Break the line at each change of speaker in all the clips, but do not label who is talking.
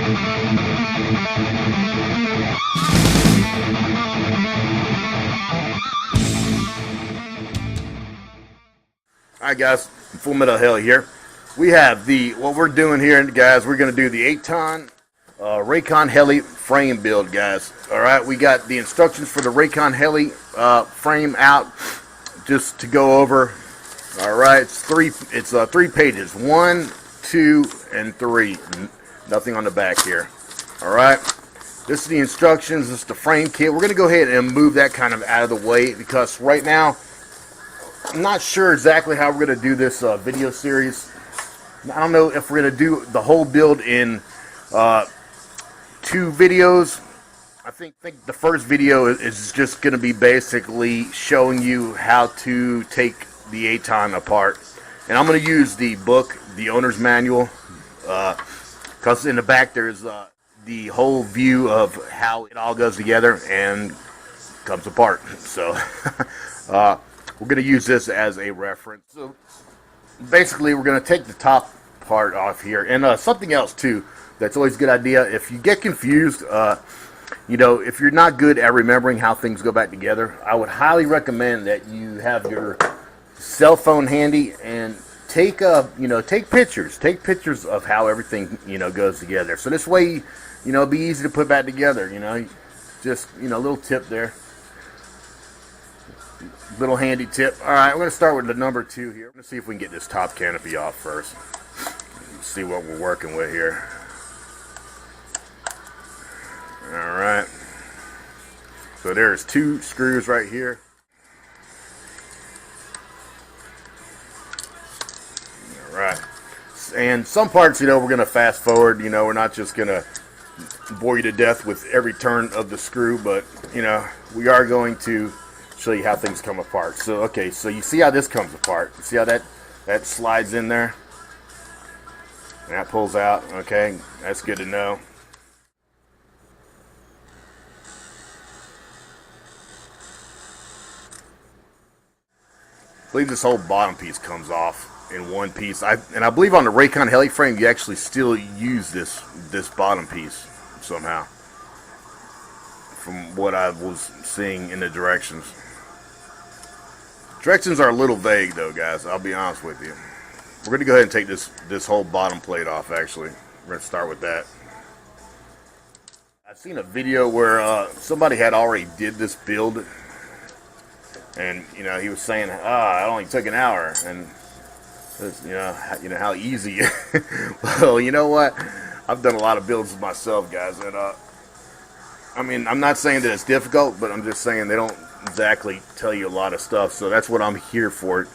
Alright guys, Full Metal Hell here. We have what we're doing here, guys, we're going to do the Aton RAKONHELI Frame build, guys. Alright, we got the instructions for the RAKONHELI frame out just to go over. Alright, it's three pages. 1, 2, and 3. Nothing on the back here. Alright, this is the instructions. This is the frame kit. We're going to go ahead and move that kind of out of the way because right now I'm not sure exactly how we're going to do this video series. I don't know if we're going to do the whole build in 2 videos. I think the first video is just going to be basically showing you how to take the Aton apart. And I'm going to use the book, the owner's manual, because in the back there's the whole view of how it all goes together and comes apart. So we're going to use this as a reference. So basically we're going to take the top part off here. And something else too that's always a good idea, if you get confused, you know, if you're not good at remembering how things go back together, I would highly recommend that you have your cell phone handy and take pictures of how everything, you know, goes together. So this way, you know, it'll be easy to put back together, you know. Just, you know, a little tip there. Little handy tip. Alright, we're going to start with the number 2 here. Let's see if we can get this top canopy off first. See what we're working with here. Alright. So there's 2 screws right here. Alright. And some parts, you know, we're going to fast forward. You know, we're not just going to bore you to death with every turn of the screw, but, you know, we are going to show you how things come apart. So okay, so you see how this comes apart. You see how that slides in there and that pulls out. Okay, that's good to know. I believe this whole bottom piece comes off in one piece. I believe on the RAKONHELI frame you actually still use this bottom piece somehow, from what I was seeing in the directions. Directions are a little vague though, guys, I'll be honest with you. We're going to go ahead and take this whole bottom plate off, actually. We're going to start with that. I've seen a video where somebody had already did this build, and, you know, he was saying, it only took an hour, and, you know how easy. Well, you know what? I've done a lot of builds myself, guys, and, I mean, I'm not saying that it's difficult, but I'm just saying they don't exactly tell you a lot of stuff, so that's what I'm here for.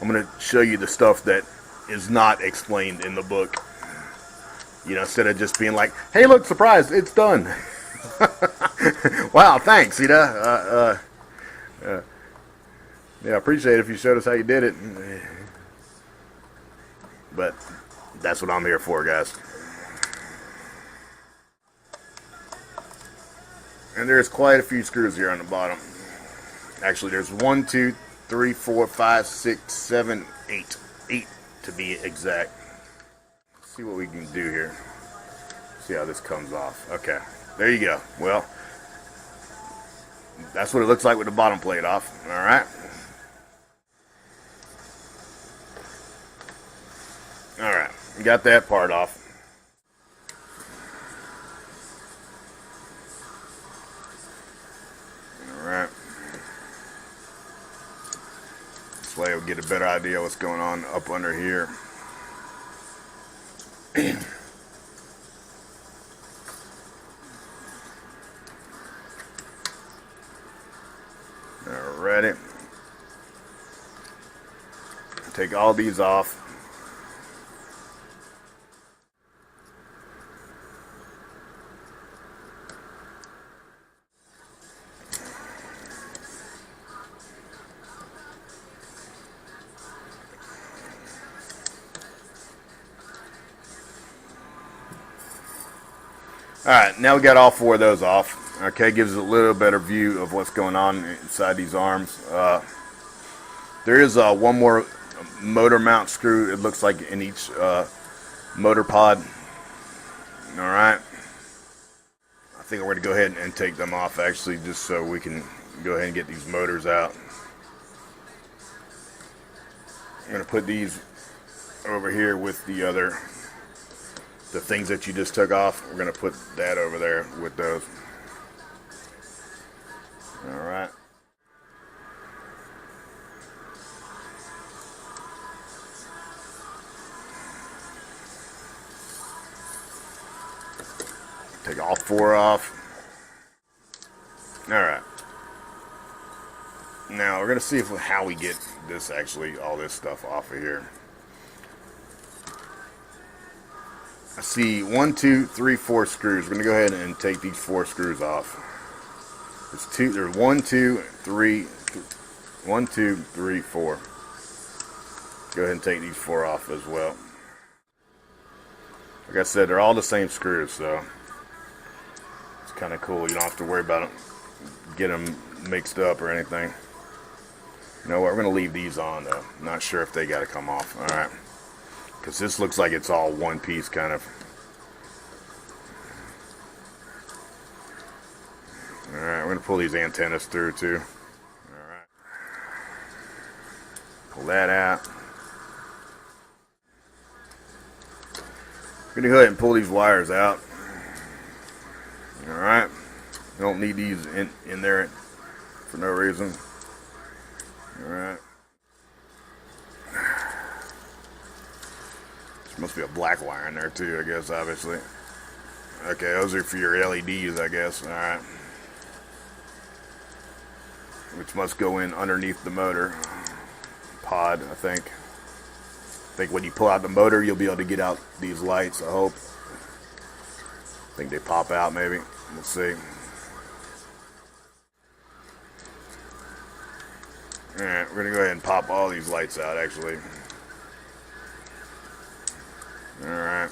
I'm going to show you the stuff that is not explained in the book, you know, instead of just being like, hey, look, surprise, it's done. Wow, thanks, you know. Yeah, I appreciate it if you showed us how you did it, but that's what I'm here for, guys. And there's quite a few screws here on the bottom. Actually, there's 1, 2, 3, 4, 5, 6, 7, 8. 8 to be exact. Let's see what we can do here. See how this comes off. Okay, there you go. Well, that's what it looks like with the bottom plate off. Alright. Alright, we got that part off. Alright. This way we'll get a better idea what's going on up under here. Alrighty. Take all these off. Alright, now we got all 4 of those off. Okay, gives us a little better view of what's going on inside these arms. There is one more motor mount screw, it looks like, in each motor pod. Alright. think we're going to go ahead and take them off actually, just so we can go ahead and get these motors out. I'm going to put these over here with the things that you just took off. We're going to put that over there with those. Alright. Take all 4 off. Alright. Now we're going to see how we get this all this stuff off of here. I see 1, 2, 3, 4 screws. We're going to go ahead and take these 4 screws off. There's 1, 2, 3, 1, 2, 3, 4. Go ahead and take these 4 off as well. Like I said, they're all the same screws, so it's kind of cool. You don't have to worry about getting them mixed up or anything. You know what? We're going to leave these on, though. I'm not sure if they got to come off. All right. Because this looks like it's all one piece, kind of. All right. We're going to pull these antennas through, too. All right. Pull that out. I'm going to go ahead and pull these wires out. All right. You don't need these in there for no reason. Alright. There must be a black wire in there too, I guess, obviously. Okay, those are for your LEDs, I guess. Alright. Which must go in underneath the motor pod, I think. I think when you pull out the motor, you'll be able to get out these lights, I hope. I think they pop out, maybe. We'll see. Alright, we're going to go ahead and pop all these lights out, actually. Alright.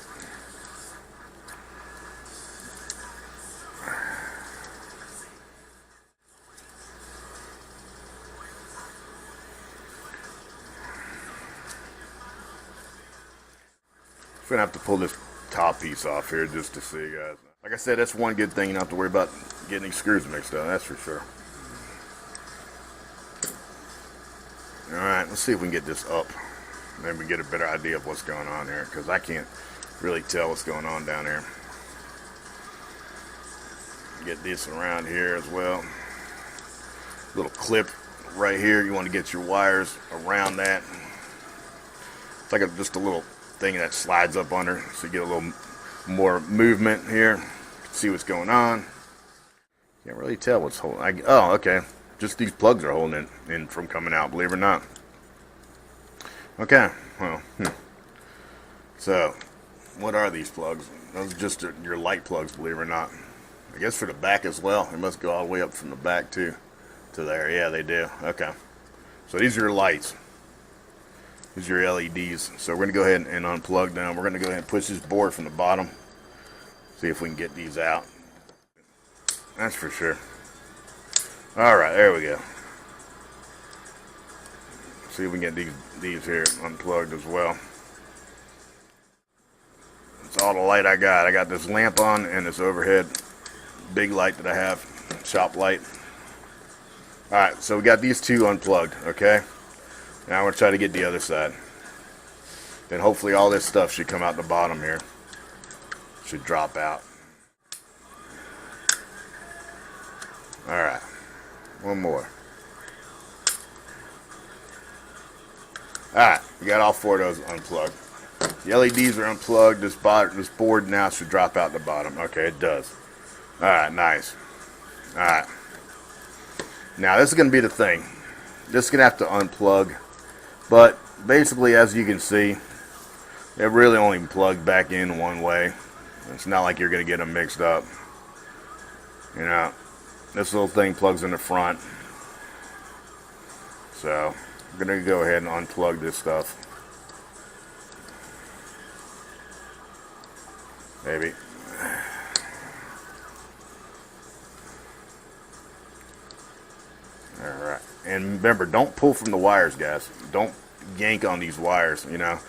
I'm going to have to pull this top piece off here just to see, guys. Like I said, that's one good thing. You don't have to worry about getting these screws mixed up, that's for sure. Alright, let's see if we can get this up. Maybe we get a better idea of what's going on here, because I can't really tell what's going on down here. Get this around here as well. Little clip right here. You want to get your wires around that. It's like just a little thing that slides up under, so you get a little more movement here. See what's going on. Can't really tell what's holding. Oh, okay. Just these plugs are holding it in from coming out, believe it or not. Okay, well, So, what are these plugs? Those are just your light plugs, believe it or not. I guess for the back as well. They must go all the way up from the back too, to there. Yeah, they do. Okay. So these are your lights. These are your LEDs. So we're going to go ahead and unplug them. We're going to go ahead and push this board from the bottom. See if we can get these out. That's for sure. Alright, there we go. See if we can get these here unplugged as well. That's all the light I got. I got this lamp on and this overhead big light that I have, shop light. Alright, so we got these two unplugged, okay? Now we're going to try to get the other side. Then hopefully all this stuff should come out the bottom here. Should drop out. Alright. One more. Alright, we got all 4 of those unplugged. The LEDs are unplugged. This board now should drop out the bottom. Okay, it does. Alright, nice. Alright. Now this is going to be the thing. This is going to have to unplug. But basically, as you can see, it really only plugged back in one way. It's not like you're going to get them mixed up. You know, this little thing plugs in the front. So, I'm going to go ahead and unplug this stuff. Maybe. Alright. And remember, don't pull from the wires, guys. Don't yank on these wires, you know.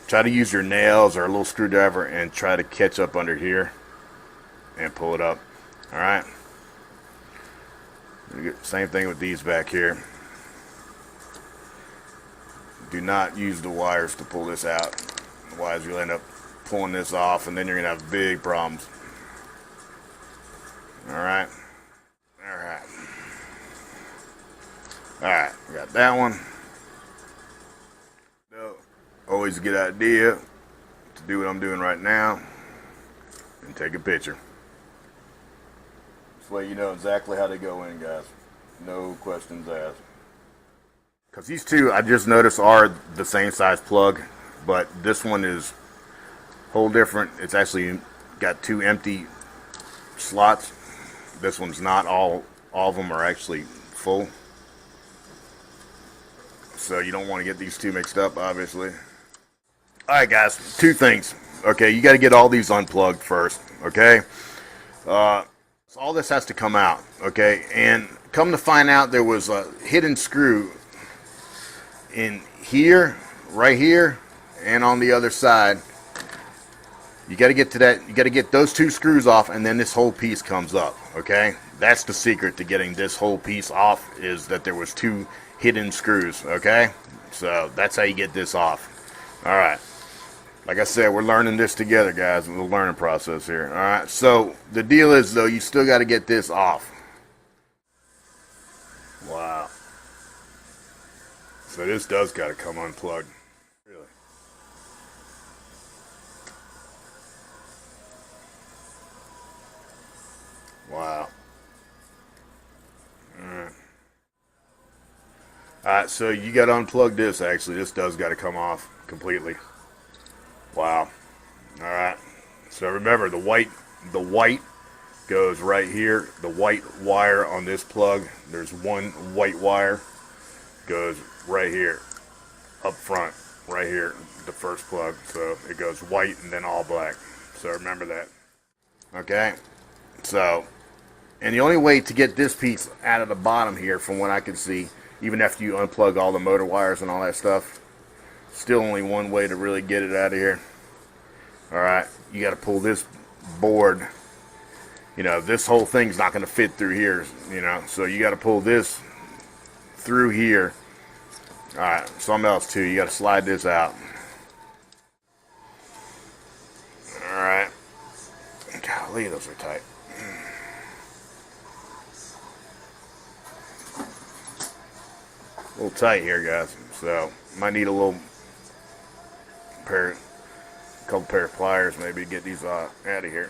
Try to use your nails or a little screwdriver and try to catch up under here and pull it up. All right. Same thing with these back here. Do not use the wires to pull this out. Otherwise you'll end up pulling this off and then you're gonna have big problems. Alright. Alright. Alright, we got that one. So, always a good idea to do what I'm doing right now and take a picture. This way you know exactly how they go in, guys. No questions asked. Because these two, I just noticed, are the same size plug, but this one is whole different. It's actually got two empty slots. This one's not. All of them are actually full. So you don't want to get these two mixed up, obviously. Alright guys, two things. Okay, you got to get all these unplugged first, okay? So all this has to come out, okay? And come to find out, there was a hidden screw in here, right here, and on the other side. You got to get to that. You got to get those two screws off, and then this whole piece comes up, okay? That's the secret to getting this whole piece off, is that there was two hidden screws, okay? So that's how you get this off. All right. Like I said, we're learning this together, guys. It's a learning process here. All right. So the deal is, though, you still got to get this off. Wow. So this does got to come unplugged. Really. Wow. Alright, so you got to unplug this, actually. This does got to come off completely. Wow. Alright. So remember, the white goes right here. The white wire on this plug, there's one white wire, goes right here, up front, right here, the first plug. So it goes white and then all black. So remember that. Okay. So, and the only way to get this piece out of the bottom here, from what I can see, even after you unplug all the motor wires and all that stuff, still only one way to really get it out of here. Alright, you got to pull this board. You know, this whole thing's not going to fit through here, you know, so you got to pull this through here. Alright, something else too, you got to slide this out. Alright. Golly, those are tight. A little tight here, guys, so might need a little couple pair of pliers maybe to get these out of here.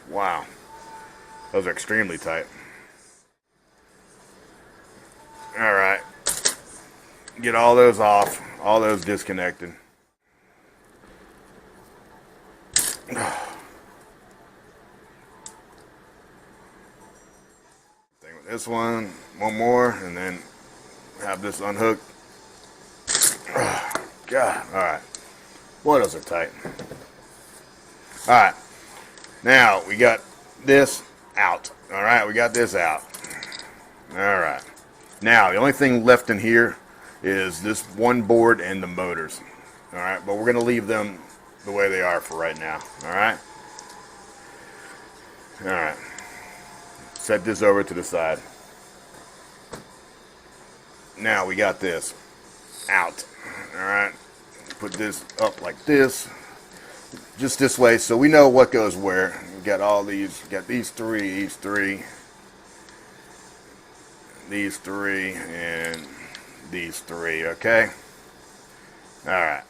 Wow, those are extremely tight. All right, get all those off, all those disconnected. This one more, and then have this unhooked. God, alright. Boy, those are tight. Alright. Now, we got this out. Alright, we got this out. Alright. Now, the only thing left in here is this one board and the motors. Alright, but we're going to leave them the way they are for right now. Alright? Alright. Set this over to the side. Now we got this out. Alright. Put this up like this. Just this way, so we know what goes where. We got all these, got these three, and these three, okay? Alright.